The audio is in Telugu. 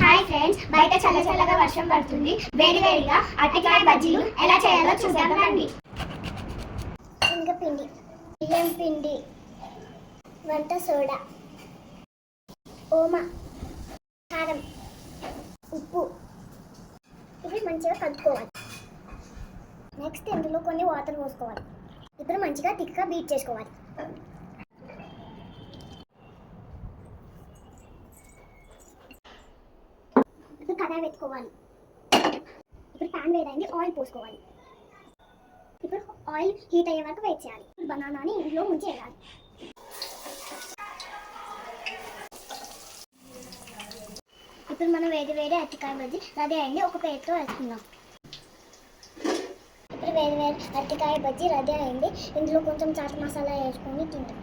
హాయ్ ఫ్రెండ్స్, బయట చల్లగా వర్షం పడుతుంది. వేడివేడిగా అరటికాయ బజ్జీలు ఎలా చేయాలో చూద్దాం రండి. శనగపిండి, బియ్యం పిండి, వంట సోడా, ఓమ, కారం, ఉప్పు ఇవి మంచిగా కలుపుకోవాలి. నెక్స్ట్ ఇందులో కొన్ని వాటర్ పోసుకోవాలి. ఇప్పుడు మంచిగా థిక్గా బీట్ చేసుకోవాలి. ఇప్పుడు కడాయి పెట్టుకోవాలి. ఇప్పుడు ప్యాన్ వేడైంది, ఆయిల్ పోసుకోవాలి. ఇప్పుడు ఆయిల్ హీట్ అయ్యే వరకు వెయిట్ చేయాలి. బనానాని ఇందులో ముంచి వేయాలి. ఇప్పుడు మనం వేడి అరటికాయ బజ్జీ రెడీ అయింది. ఒక ప్లేట్లో వేసుకుందాం. ఇప్పుడు వేడి అరటికాయ బజ్జీ రెడీ అయింది. ఇందులో కొంచెం చాట్ మసాలా వేసుకొని తింటాం.